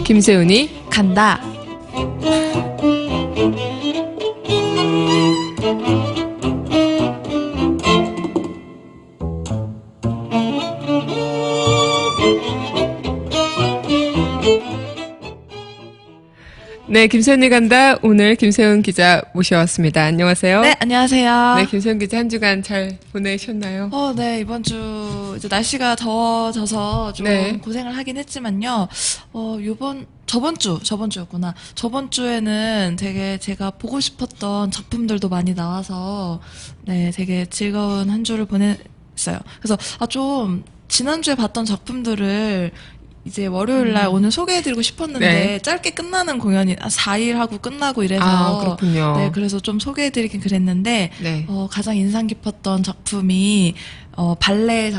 김세훈이 간다. 네, 김세훈이 간다. 오늘 김세훈 기자 모셔왔습니다. 안녕하세요. 네, 안녕하세요. 네, 김세훈 기자 한 주간 잘 보내셨나요? 네, 이번 주 이제 날씨가 더워져서 좀 네. 고생을 하긴 했지만요. 저번 주였구나. 저번 주에는 되게 제가 보고 싶었던 작품들도 많이 나와서 네, 되게 즐거운 한 주를 보냈어요. 그래서 좀 지난주에 봤던 작품들을 이제 월요일 날 오늘 소개해드리고 싶었는데 네. 짧게 끝나는 공연이 4일 하고 끝나고 이래서 그렇군요. 네, 그래서 좀 소개해드리긴 그랬는데 네. 가장 인상 깊었던 작품이 발레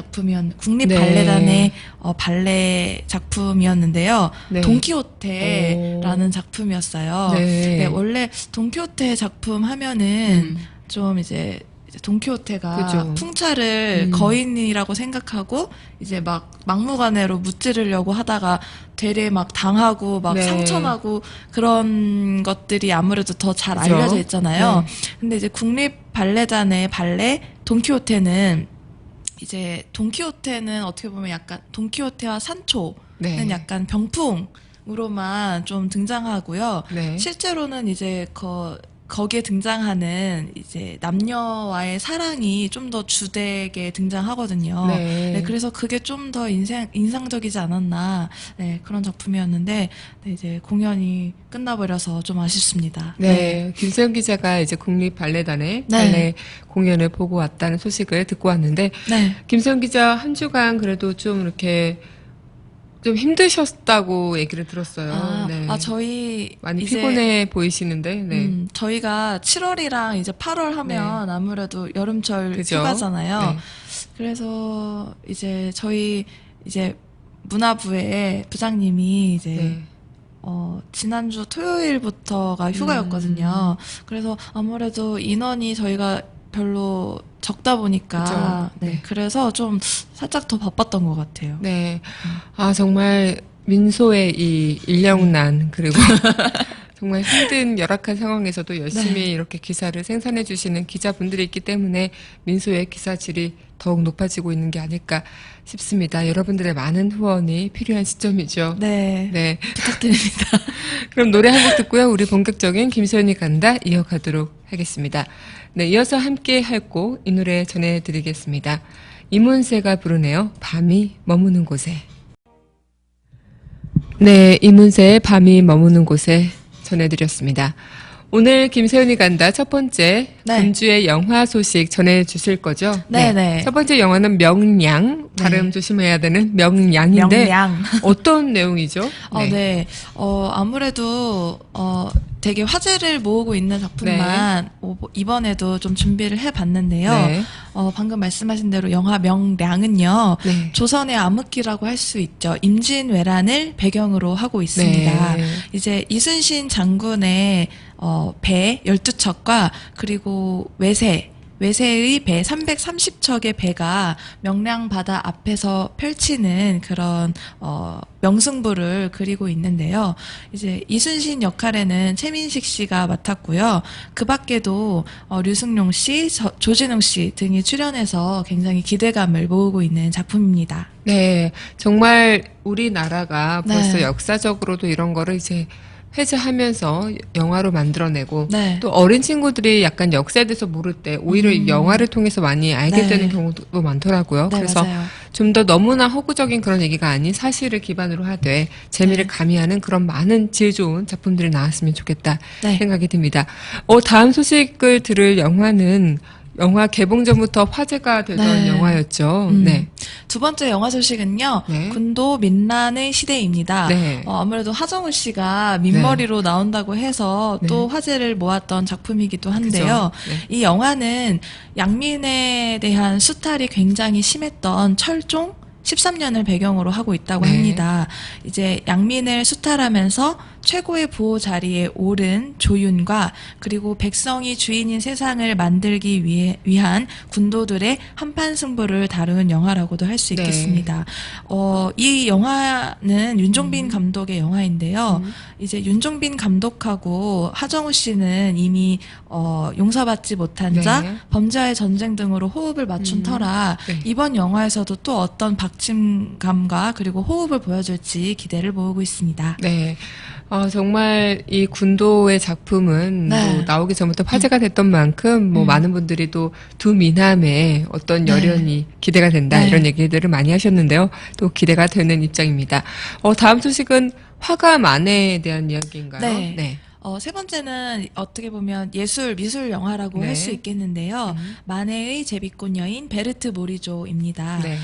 국립 네. 발레단의 발레 작품이었는데요. 네. 돈키호테라는 작품이었어요. 네. 네, 원래 돈키호테 작품 하면은 좀 이제 돈키호테가 그죠. 풍차를 거인이라고 생각하고 이제 막 막무가내로 무찌르려고 하다가 되레 막 당하고 막 네. 상처나고 그런 것들이 아무래도 더 잘 그죠. 알려져 있잖아요. 네. 근데 이제 국립 발레단의 발레 돈키호테는 이제 돈키호테는 어떻게 보면 약간 돈키호테와 산초는 네. 약간 병풍으로만 좀 등장하고요. 네. 실제로는 이제 거기에 등장하는 이제 남녀와의 사랑이 좀 더 주되게 등장하거든요. 네. 네, 그래서 그게 좀 더 인상적이지 않았나, 네, 그런 작품이었는데, 네, 이제 공연이 끝나버려서 좀 아쉽습니다. 네, 김세훈 기자가 이제 국립 발레단의 네. 발레 공연을 보고 왔다는 소식을 듣고 왔는데, 네. 김세훈 기자 한 주간 그래도 좀 이렇게 좀 힘드셨다고 얘기를 들었어요. 네. 저희 많이 이제 피곤해 보이시는데, 네. 저희가 7월이랑 이제 8월 하면 아무래도 여름철 그죠? 휴가잖아요. 네. 그래서 이제 저희 이제 문화부의 부장님이 이제 네. 지난주 토요일부터가 휴가였거든요. 그래서 아무래도 인원이 저희가 별로 적다 보니까 그죠. 네. 그래서 좀 살짝 더 바빴던 것 같아요. 네. 정말 민소의 이 인력난, 그리고 정말 힘든 열악한 상황에서도 열심히 이렇게 기사를 생산해 주시는 기자분들이 있기 때문에 민소의 기사 질이 더욱 높아지고 있는 게 아닐까 싶습니다. 여러분들의 많은 후원이 필요한 시점이죠. 네. 네. 부탁드립니다. 그럼 노래 한 곡 듣고요. 우리 본격적인 김세훈이 간다 이어가도록 하겠습니다. 네, 이어서 함께 할 곡 이 노래 전해드리겠습니다. 이문세가 부르네요. 밤이 머무는 곳에. 네, 이문세의 밤이 머무는 곳에 전해드렸습니다. 오늘 김세훈이 간다 첫 번째 네. 금주의 영화 소식 전해주실 거죠? 네. 첫 번째 영화는 명량, 발음 네. 조심해야 되는 명량인데 명량. 어떤 내용이죠? 네. 아무래도, 되게 화제를 모으고 있는 작품만 이번에도 좀 준비를 해봤는데요. 네. 방금 말씀하신 대로 영화 명량은요. 네. 조선의 암흑기라고 할 수 있죠. 임진왜란을 배경으로 하고 있습니다. 네. 이제 이순신 장군의 배 12척과 그리고 외세의 배 330척의 배가 명량 바다 앞에서 펼치는 그런 명승부를 그리고 있는데요. 이제 이순신 역할에는 최민식 씨가 맡았고요. 그 밖에도 류승룡 씨, 조진웅 씨 등이 출연해서 굉장히 기대감을 모으고 있는 작품입니다. 네, 정말 우리나라가 벌써 네. 역사적으로도 이런 거를 이제 회자하면서 영화로 만들어내고 네. 또 어린 친구들이 약간 역사에 대해서 모를 때 오히려 이 영화를 통해서 많이 알게 네. 되는 경우도 많더라고요. 네, 그래서 맞아요. 좀 더 너무나 허구적인 그런 얘기가 아닌 사실을 기반으로 하되 재미를 네. 가미하는 그런 많은 질 좋은 작품들이 나왔으면 좋겠다 네. 생각이 듭니다. 다음 소식을 들을 영화는 영화 개봉 전부터 화제가 되던 네. 영화였죠. 네. 두 번째 영화 소식은요. 네. 군도 민란의 시대입니다. 네. 아무래도 하정우 씨가 민머리로 나온다고 해서 또 네. 화제를 모았던 작품이기도 한데요. 그죠. 네. 이 영화는 양민에 대한 수탈이 굉장히 심했던 철종 13년을 배경으로 하고 있다고 네. 합니다. 이제 양민을 수탈하면서 최고의 보호 자리에 오른 조윤과 그리고 백성이 주인인 세상을 만들기 위한 군도들의 한판 승부를 다룬 영화라고도 할 수 네. 있겠습니다. 이 영화는 윤종빈 감독의 영화인데요. 이제 윤종빈 감독하고 하정우 씨는 이미 용서받지 못한 자, 네. 범죄와의 전쟁 등으로 호흡을 맞춘 터라 네. 이번 영화에서도 또 어떤 박진감과 그리고 호흡을 보여줄지 기대를 모으고 있습니다. 네. 정말 이 군도의 작품은 네. 뭐 나오기 전부터 화제가 됐던 만큼 뭐 많은 분들이 또 두 미남의 어떤 네. 열연이 기대가 된다 네. 이런 얘기들을 많이 하셨는데요. 또 기대가 되는 입장입니다. 다음 소식은 화가 만해에 대한 이야기인가요? 네. 세 번째는 어떻게 보면 미술 영화라고 네. 할 수 있겠는데요. 마네의 제비꽃 여인 베르트 모리조입니다. 네.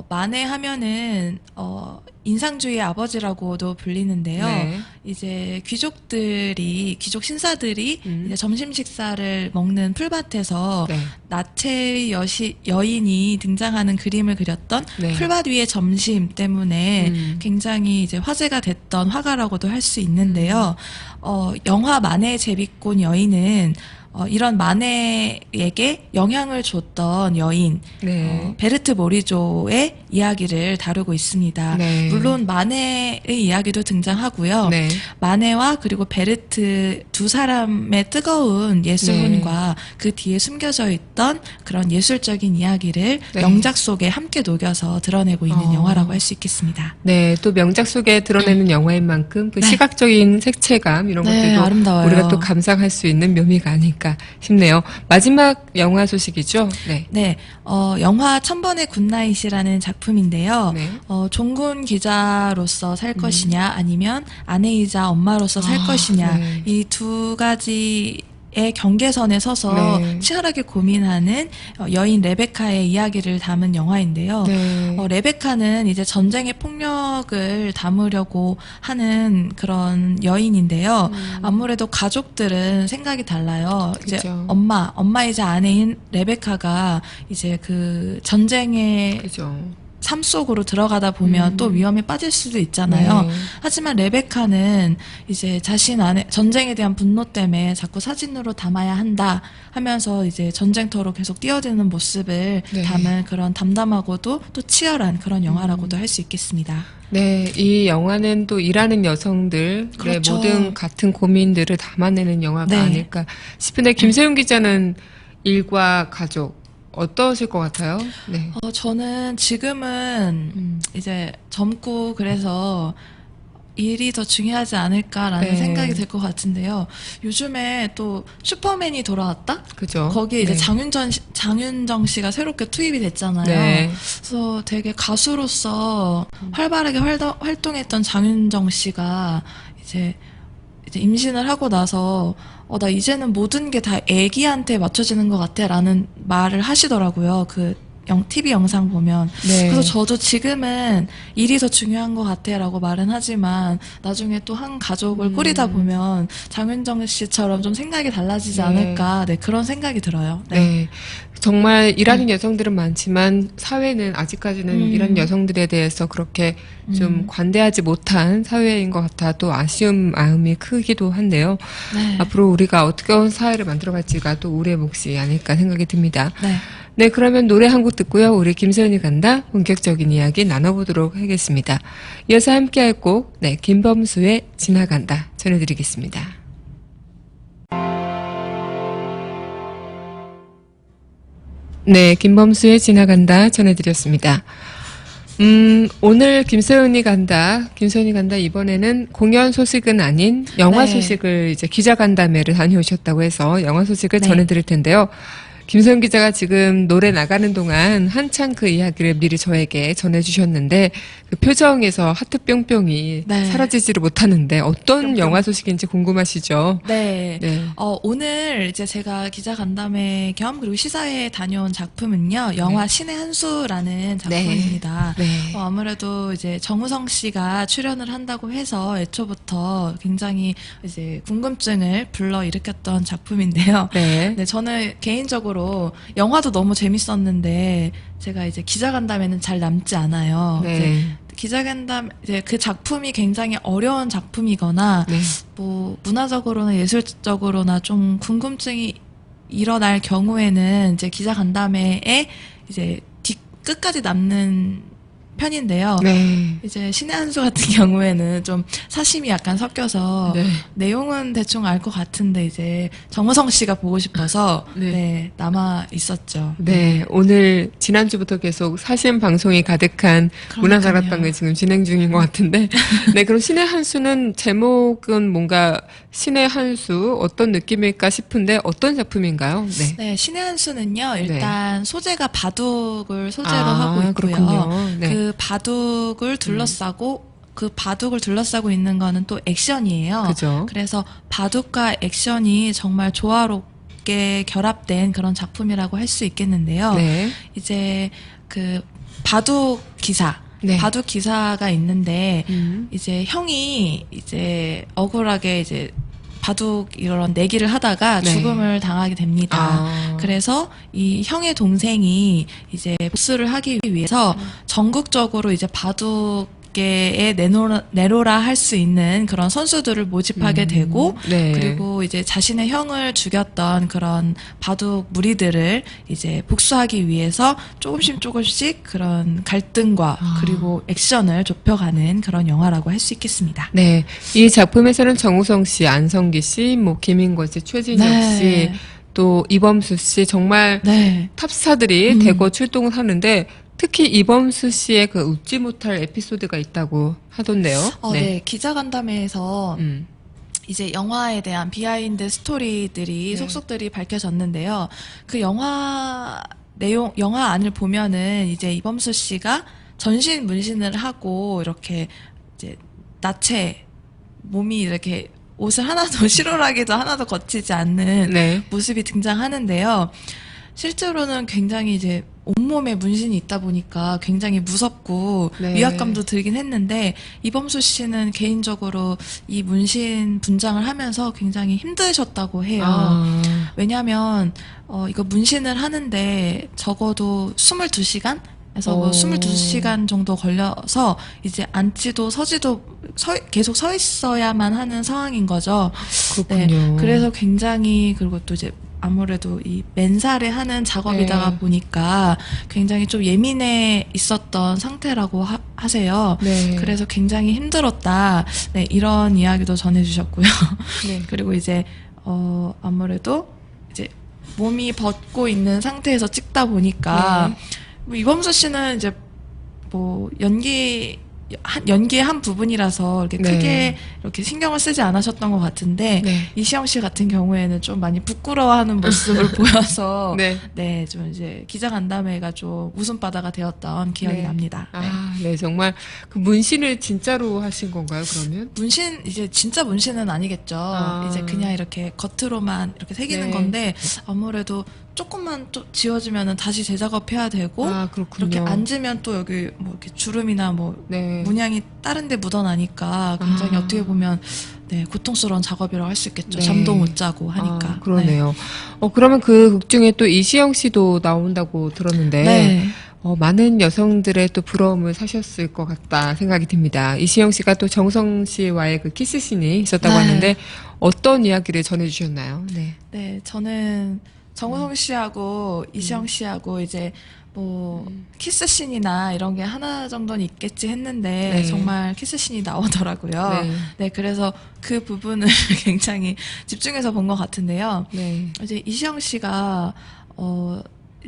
마네 하면은 인상주의의 아버지라고도 불리는데요. 네. 이제 귀족 신사들이 이제 점심 식사를 먹는 풀밭에서 네. 나체의 여인이 등장하는 그림을 그렸던 네. 풀밭 위의 점심 때문에 음. 굉장히 이제 화제가 됐던 화가라고도 할 수 있는데요. 영화 마네의 제비꽃 여인은 이런 마네에게 영향을 줬던 여인 네. 베르트 모리조의 이야기를 다루고 있습니다. 네. 물론 마네의 이야기도 등장하고요. 네. 마네와 그리고 베르트 두 사람의 뜨거운 예술혼과 네. 그 뒤에 숨겨져 있던 그런 예술적인 이야기를 네. 명작 속에 함께 녹여서 드러내고 있는 영화라고 할 수 있겠습니다. 네, 또 명작 속에 드러내는 영화인 만큼 그 네. 시각적인 색채감 이런 네, 것들도 아름다워요. 우리가 또 감상할 수 있는 묘미가 아닐까 싶네요. 마지막 영화 소식이죠? 네. 네, 영화 천번의 굿나잇이라는 작품인데요. 네. 종군 기자로서 살 것이냐, 아니면 아내이자 엄마로서 살 것이냐, 네. 이 두 가지의 경계선에 서서 네. 치열하게 고민하는 여인 레베카의 이야기를 담은 영화인데요. 네. 레베카는 이제 전쟁의 폭력을 담으려고 하는 그런 여인인데요. 아무래도 가족들은 생각이 달라요. 이제 그죠. 엄마이자 아내인 레베카가 이제 그 전쟁의 그죠. 삶 속으로 들어가다 보면 또 위험에 빠질 수도 있잖아요. 네. 하지만 레베카는 이제 자신 안에 전쟁에 대한 분노 때문에 자꾸 사진으로 담아야 한다 하면서 이제 전쟁터로 계속 뛰어드는 모습을 네. 담은 그런 담담하고도 또 치열한 그런 영화라고도 할 수 있겠습니다. 네, 이 영화는 또 일하는 여성들의 그렇죠. 모든 같은 고민들을 담아내는 영화가 네. 아닐까 싶은데 김세윤 기자는 일과 가족 어떠실 것 같아요? 네. 저는 지금은 이제 젊고 그래서 일이 더 중요하지 않을까라는 네. 생각이 들 것 같은데요. 요즘에 또 슈퍼맨이 돌아왔다? 그죠? 거기에 이제 네. 장윤정 씨가 새롭게 투입이 됐잖아요. 네. 그래서 되게 가수로서 활발하게 활동했던 장윤정 씨가 이제 임신을 하고 나서 나 이제는 모든 게 다 애기한테 맞춰지는 것 같아라는 말을 하시더라고요. 그 TV 영상 보면. 네. 그래서 저도 지금은 일이 더 중요한 것 같아라고 말은 하지만 나중에 또 한 가족을 꾸리다 보면 장윤정 씨처럼 좀 생각이 달라지지 네. 않을까. 네, 그런 생각이 들어요. 네. 네. 정말 일하는 여성들은 많지만 사회는 아직까지는 일하는 여성들에 대해서 그렇게 좀 관대하지 못한 사회인 것 같아 또 아쉬운 마음이 크기도 한데요. 네. 앞으로 우리가 어떤 사회를 만들어갈지가 또 우리의 몫이 아닐까 생각이 듭니다. 네. 네, 그러면 노래 한 곡 듣고요. 우리 김세윤이 간다 본격적인 이야기 나눠보도록 하겠습니다. 이어서 함께할 곡, 네, 김범수의 지나간다 전해드리겠습니다. 네, 김범수의 지나간다 전해드렸습니다. 오늘 김세윤이 간다 이번에는 공연 소식은 아닌 영화 네. 소식을 이제 기자간담회를 다녀오셨다고 해서 영화 소식을 네. 전해드릴 텐데요. 김세윤 기자가 지금 노래 나가는 동안 한창 그 이야기를 미리 저에게 전해주셨는데 그 표정에서 하트 뿅뿅이 네. 사라지지를 못하는데 어떤 뿅뿅. 영화 소식인지 궁금하시죠? 네. 네. 오늘 이제 제가 기자 간담회 겸 그리고 시사회에 다녀온 작품은요, 영화 네. 신의 한 수라는 작품입니다. 네. 아무래도 이제 정우성 씨가 출연을 한다고 해서 애초부터 굉장히 이제 궁금증을 불러일으켰던 작품인데요. 네. 네, 저는 개인적으로 영화도 너무 재밌었는데 제가 이제 기자 간담회는 잘 남지 않아요. 네. 이제 기자간담 이제 그 작품이 굉장히 어려운 작품이거나 네. 뭐 문화적으로나 예술적으로나 좀 궁금증이 일어날 경우에는 이제 기자간담회에 이제 끝까지 남는 편인데요. 네. 이제 신의 한 수 같은 경우에는 좀 사심이 약간 섞여서 네. 내용은 대충 알 것 같은데 이제 정우성 씨가 보고 싶어서 네. 네, 남아 있었죠. 네, 오늘 지난주부터 계속 사심 방송이 가득한 문화다락방을 지금 진행 중인 것 같은데, 네, 그럼 신의 한 수는 제목은 뭔가 신의 한 수 어떤 느낌일까 싶은데 어떤 작품인가요? 네. 네, 신의 한 수는요. 일단 소재가 바둑을 소재로 하고 있고요. 그렇군요. 네. 그 바둑을 둘러싸고 그 바둑을 둘러싸고 있는 거는 또 액션이에요. 그죠. 그래서 바둑과 액션이 정말 조화롭게 결합된 그런 작품이라고 할 수 있겠는데요. 네. 이제 그 바둑 기사, 네. 바둑 기사가 있는데 이제 형이 이제 억울하게 이제 바둑 이런 내기를 하다가 네. 죽음을 당하게 됩니다. 아. 그래서 이 형의 동생이 이제 복수를 하기 위해서 전국적으로 이제 바둑계에 내로라 할 수 있는 그런 선수들을 모집하게 되고 네. 그리고 이제 자신의 형을 죽였던 그런 바둑 무리들을 이제 복수하기 위해서 조금씩 그런 갈등과 그리고 액션을 좁혀가는 그런 영화라고 할 수 있겠습니다. 네. 이 작품에서는 정우성 씨, 안성기 씨, 뭐 김인권 씨, 최진혁 네. 씨, 또 이범수 씨 정말 네. 탑스타들이 대거 출동을 하는데 특히 이범수 씨의 그 웃지 못할 에피소드가 있다고 하던데요. 네. 기자간담회에서 음. 이제 영화에 대한 비하인드 스토리들이 네. 속속들이 밝혀졌는데요. 그 영화 영화 안을 보면은 이제 이범수 씨가 전신 문신을 하고 이렇게 이제 나체 몸이 이렇게 옷을 하나도 실오라기도 하나도 거치지 않는 네. 모습이 등장하는데요. 실제로는 굉장히 이제 온몸에 문신이 있다 보니까 굉장히 무섭고 네. 위압감도 들긴 했는데 이범수 씨는 개인적으로 이 문신 분장을 하면서 굉장히 힘드셨다고 해요. 왜냐하면 이거 문신을 하는데 적어도 22시간? 그래서 뭐 22시간 정도 걸려서 이제 앉지도 서지도 계속 서 있어야만 하는 상황인 거죠. 그렇군요. 네, 그래서 굉장히 그리고 또 이제 아무래도 이 맨살에 하는 작업이다가 네. 보니까 굉장히 좀 예민해 있었던 상태라고 하세요. 네. 그래서 굉장히 힘들었다. 네, 이런 이야기도 전해주셨고요. 네. 그리고 이제 아무래도 이제 몸이 벗고 있는 상태에서 찍다 보니까 네. 뭐 이범수 씨는 이제 뭐 연기의 한 부분이라서 이렇게 네. 크게 이렇게 신경을 쓰지 않으셨던 것 같은데 네. 이시영 씨 같은 경우에는 좀 많이 부끄러워하는 모습을 보여서 네. 네, 좀 이제 기자간담회가 좀 웃음바다가 되었던 기억이 네. 납니다. 네. 아, 네, 정말 그 문신을 진짜로 하신 건가요, 그러면? 문신 이제 진짜 문신은 아니겠죠. 아. 이제 그냥 이렇게 겉으로만 이렇게 새기는 네. 건데 아무래도 조금만 좀 지워지면은 다시 재작업해야 되고 아, 그렇군요. 이렇게 앉으면 또 여기 뭐 이렇게 주름이나 뭐 네. 문양이 다른데 묻어나니까 굉장히 아. 어떻게 보면 네 고통스러운 작업이라고 할 수 있겠죠. 네. 잠도 못 자고 하니까. 아, 그러네요. 그러면 그 극 중에 또 이시영 씨도 나온다고 들었는데, 네. 많은 여성들의 또 부러움을 사셨을 것 같다 생각이 듭니다. 이시영 씨가 또 정성 씨와의 그 키스씬이 있었다고 네. 하는데, 어떤 이야기를 전해주셨나요? 네. 네, 저는 정우성 씨하고 이시영 씨하고 이제 뭐 키스씬이나 이런 게 하나 정도는 있겠지 했는데 네. 정말 키스씬이 나오더라고요. 네. 네, 그래서 그 부분을 굉장히 집중해서 본 것 같은데요. 네. 이제 이시영 씨가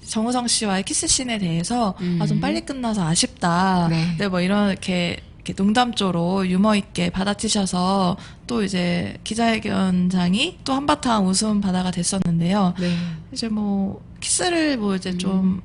정우성 씨와의 키스씬에 대해서 좀 빨리 끝나서 아쉽다. 네. 네, 뭐 이렇게 농담조로 유머 있게 받아치셔서 또 이제 기자회견장이 또 한바탕 웃음 바다가 됐었는데요. 네. 이제 뭐 키스를 뭐 이제 좀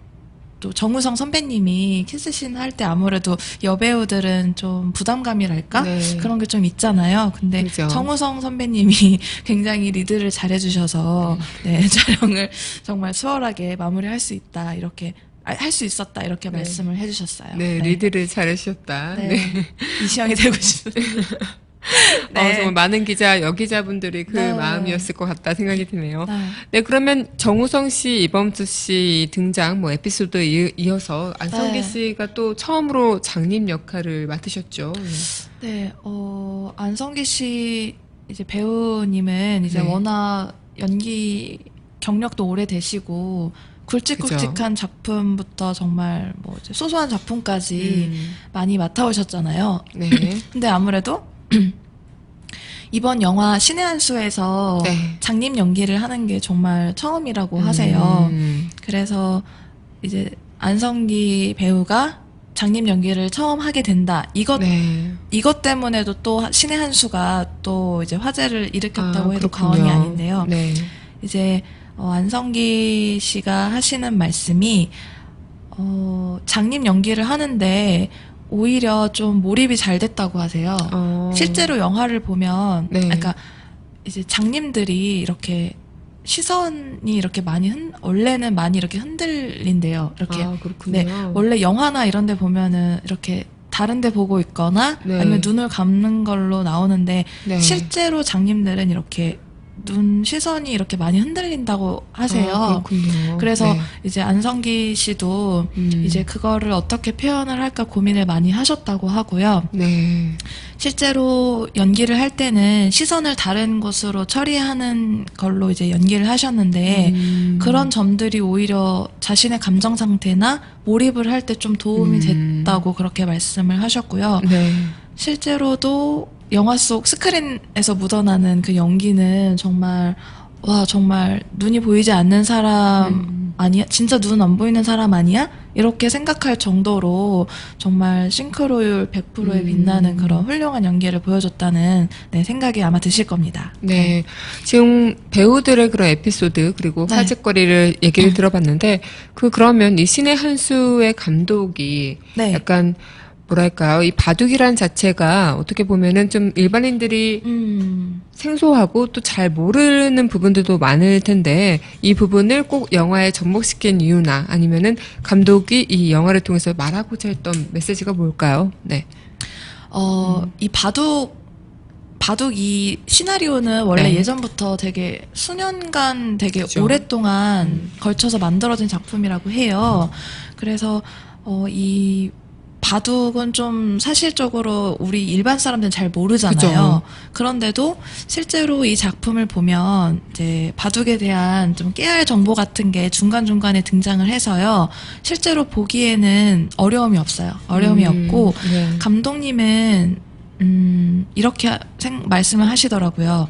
또 정우성 선배님이 키스씬 할 때 아무래도 여배우들은 좀 부담감이랄까 네. 그런 게 좀 있잖아요. 근데 그죠. 정우성 선배님이 굉장히 리드를 잘해주셔서 네, 촬영을 정말 수월하게 마무리할 수 있다 이렇게 할 수 있었다 이렇게 네. 말씀을 해주셨어요. 네, 리드를 잘하셨다. 네. 네. 이시영이 되고 싶은. 정말 많은 기자, 여기자분들이 그 네. 마음이었을 것 같다 생각이 드네요. 네. 네, 그러면 정우성 씨, 이범수 씨 등장 에피소드 이어서 안성기 네. 씨가 또 처음으로 장님 역할을 맡으셨죠. 네, 안성기 씨 이제 배우님은 이제 네. 워낙 연기 경력도 오래되시고 굵직굵직한 작품부터 정말 뭐 이제 소소한 작품까지 많이 맡아오셨잖아요. 네. 근데 아무래도 이번 영화 신의 한 수에서 네. 장님 연기를 하는 게 정말 처음이라고 하세요. 그래서 이제 안성기 배우가 장님 연기를 처음 하게 된다. 네. 이것 때문에도 또 신의 한 수가 또 이제 화제를 일으켰다고 해도 그렇군요. 과언이 아닌데요. 네. 이제 안성기 씨가 하시는 말씀이 장님 연기를 하는데 오히려 좀 몰입이 잘 됐다고 하세요. 실제로 영화를 보면, 네. 그러니까 이제 장님들이 이렇게 시선이 이렇게 많이 원래는 많이 이렇게 흔들린대요. 이렇게. 그렇군요. 네, 원래 영화나 이런 데 보면은 이렇게 다른 데 보고 있거나 네. 아니면 눈을 감는 걸로 나오는데 네. 실제로 장님들은 이렇게 시선이 이렇게 많이 흔들린다고 하세요. 그렇군요. 그래서 네. 이제 안성기 씨도 이제 그거를 어떻게 표현을 할까 고민을 많이 하셨다고 하고요. 네. 실제로 연기를 할 때는 시선을 다른 곳으로 처리하는 걸로 이제 연기를 하셨는데 그런 점들이 오히려 자신의 감정 상태나 몰입을 할 때 좀 도움이 됐다고 그렇게 말씀을 하셨고요. 네. 실제로도 영화 속 스크린에서 묻어나는 그 연기는 정말 정말 눈이 보이지 않는 사람 아니야? 진짜 눈 안 보이는 사람 아니야? 이렇게 생각할 정도로 정말 싱크로율 100%에 빛나는 그런 훌륭한 연기를 보여줬다는 생각이 아마 드실 겁니다. 네. 지금 배우들의 그런 에피소드 그리고 네. 화제거리를 얘기를 들어봤는데 그러면 이 신의 한 수의 감독이 네. 약간 뭐랄까요? 이 바둑이란 자체가 어떻게 보면은 좀 일반인들이 생소하고 또 잘 모르는 부분들도 많을 텐데 이 부분을 꼭 영화에 접목시킨 이유나 아니면은 감독이 이 영화를 통해서 말하고자 했던 메시지가 뭘까요? 네. 이 바둑 이 시나리오는 원래 네. 예전부터 되게 수년간 되게 그죠. 오랫동안 걸쳐서 만들어진 작품이라고 해요. 그래서 이 바둑은 좀 사실적으로 우리 일반 사람들은 잘 모르잖아요. 그런데도 실제로 이 작품을 보면 이제 바둑에 대한 좀 깨알 정보 같은 게 중간중간에 등장을 해서요. 실제로 보기에는 어려움이 없어요. 어려움이 없고 네. 감독님은 이렇게 말씀을 하시더라고요.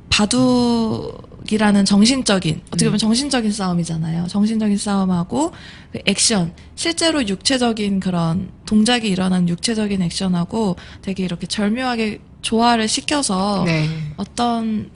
바둑이라는 정신적인, 어떻게 보면 정신적인 싸움이잖아요. 정신적인 싸움하고 그 액션, 실제로 육체적인 그런 동작이 일어난 육체적인 액션하고 되게 이렇게 절묘하게 조화를 시켜서 네. 어떤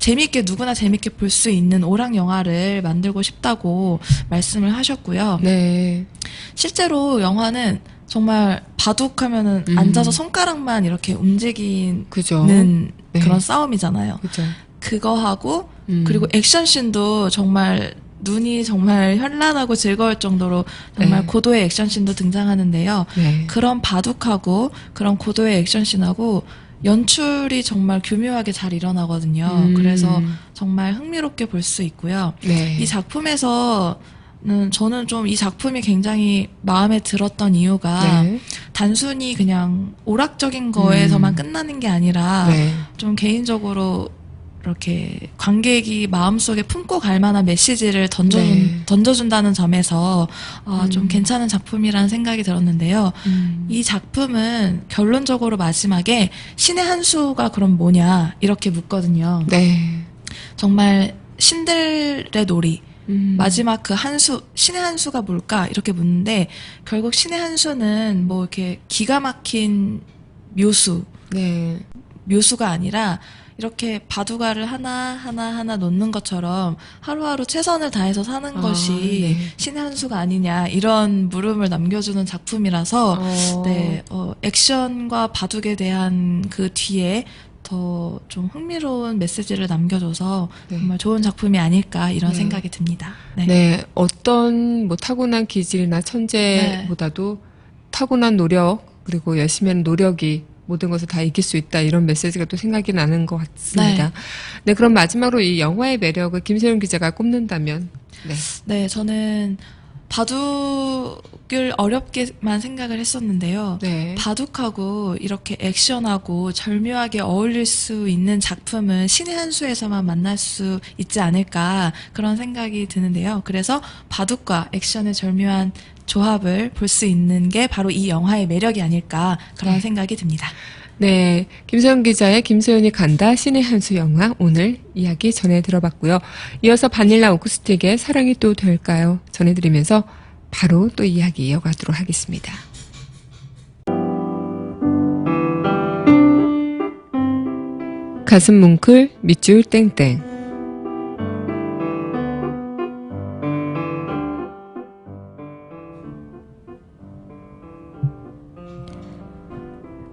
누구나 재밌게 볼 수 있는 오락 영화를 만들고 싶다고 말씀을 하셨고요. 네. 실제로 영화는 정말 바둑하면은 앉아서 손가락만 이렇게 움직이는 그죠. 네. 그런 싸움이잖아요. 그죠. 그거하고 그리고 액션씬도 정말 눈이 정말 현란하고 즐거울 정도로 정말 네. 고도의 액션씬도 등장하는데요. 네. 그런 바둑하고 그런 고도의 액션씬하고 연출이 정말 교묘하게 잘 일어나거든요. 그래서 정말 흥미롭게 볼 수 있고요. 네. 이 작품에서는 저는 좀 이 작품이 굉장히 마음에 들었던 이유가 네. 단순히 그냥 오락적인 거에서만 끝나는 게 아니라 네. 좀 개인적으로 이렇게 관객이 마음속에 품고 갈 만한 메시지를 던져준다는 점에서 좀 괜찮은 작품이라는 생각이 들었는데요. 이 작품은 결론적으로 마지막에 신의 한 수가 그럼 뭐냐 이렇게 묻거든요. 네. 정말 신들의 놀이 마지막 그 신의 한 수가 뭘까 이렇게 묻는데 결국 신의 한 수는 뭐 이렇게 기가 막힌 네. 묘수가 아니라 이렇게 바둑알을 하나 놓는 것처럼 하루하루 최선을 다해서 사는 것이 네. 신의 한 수가 아니냐 이런 물음을 남겨주는 작품이라서 액션과 바둑에 대한 그 뒤에 더 좀 흥미로운 메시지를 남겨줘서 네. 정말 좋은 작품이 아닐까 이런 네. 생각이 듭니다. 네. 네. 어떤 타고난 기질이나 천재보다도 타고난 노력 그리고 열심히 하는 노력이 모든 것을 다 이길 수 있다 이런 메시지가 또 생각이 나는 것 같습니다. 네. 네, 그럼 마지막으로 이 영화의 매력을 김세윤 기자가 꼽는다면 네. 네, 저는 바둑을 어렵게만 생각을 했었는데요. 네. 바둑하고 이렇게 액션하고 절묘하게 어울릴 수 있는 작품은 신의 한 수에서만 만날 수 있지 않을까 그런 생각이 드는데요. 그래서 바둑과 액션의 절묘한 조합을 볼 수 있는 게 바로 이 영화의 매력이 아닐까 그런 네. 생각이 듭니다. 네, 김소연 기자의 김소연이 간다 신의 한 수 영화 오늘 이야기 전해 들어봤고요. 이어서 바닐라 오쿠스틱의 사랑이 또 될까요? 전해드리면서 바로 또 이야기 이어가도록 하겠습니다. 가슴 뭉클 밑줄 땡땡.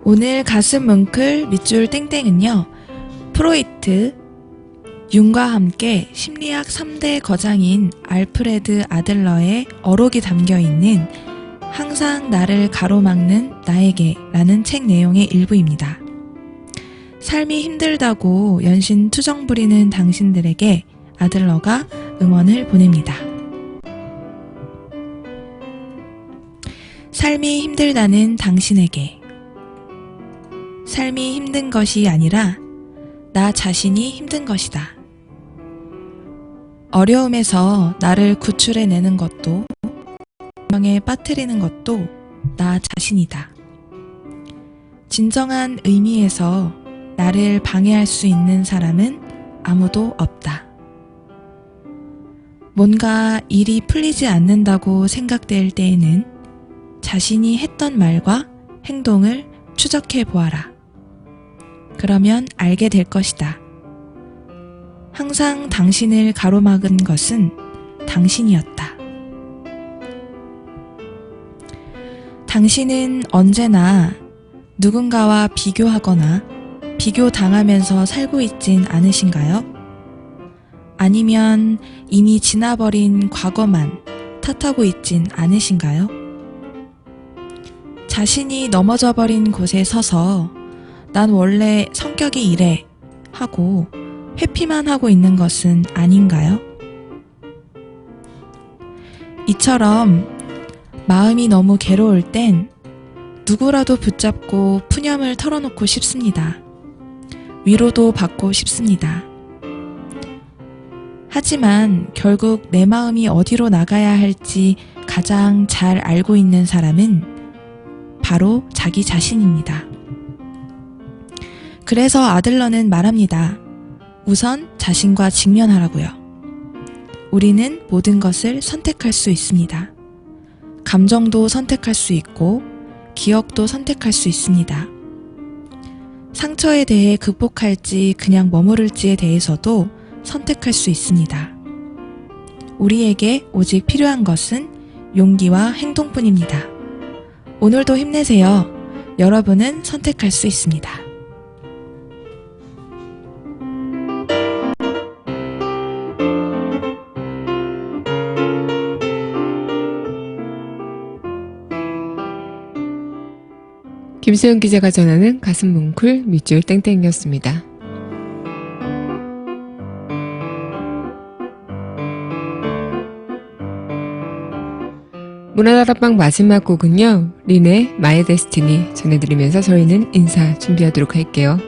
오늘 가슴 뭉클 밑줄 땡땡은요. 프로이트, 융과 함께 심리학 3대 거장인 알프레드 아들러의 어록이 담겨있는 항상 나를 가로막는 나에게 라는 책 내용의 일부입니다. 삶이 힘들다고 연신 투정 부리는 당신들에게 아들러가 응원을 보냅니다. 삶이 힘들다는 당신에게 삶이 힘든 것이 아니라 나 자신이 힘든 것이다. 어려움에서 나를 구출해내는 것도 명에 빠뜨리는 것도 나 자신이다. 진정한 의미에서 나를 방해할 수 있는 사람은 아무도 없다. 뭔가 일이 풀리지 않는다고 생각될 때에는 자신이 했던 말과 행동을 추적해 보아라. 그러면 알게 될 것이다. 항상 당신을 가로막은 것은 당신이었다. 당신은 언제나 누군가와 비교하거나 비교당하면서 살고 있진 않으신가요? 아니면 이미 지나버린 과거만 탓하고 있진 않으신가요? 자신이 넘어져 버린 곳에 서서 난 원래 성격이 이래 하고 회피만 하고 있는 것은 아닌가요? 이처럼 마음이 너무 괴로울 땐 누구라도 붙잡고 푸념을 털어놓고 싶습니다. 위로도 받고 싶습니다. 하지만 결국 내 마음이 어디로 나가야 할지 가장 잘 알고 있는 사람은 바로 자기 자신입니다. 그래서 아들러는 말합니다. 우선 자신과 직면하라고요. 우리는 모든 것을 선택할 수 있습니다. 감정도 선택할 수 있고 기억도 선택할 수 있습니다. 상처에 대해 극복할지 그냥 머무를지에 대해서도 선택할 수 있습니다. 우리에게 오직 필요한 것은 용기와 행동뿐입니다. 오늘도 힘내세요. 여러분은 선택할 수 있습니다. 김수영 기자가 전하는 가슴 뭉클 밑줄 땡땡이었습니다. 문화다락방 마지막 곡은요. 린의 마이 데스티니 전해드리면서 저희는 인사 준비하도록 할게요.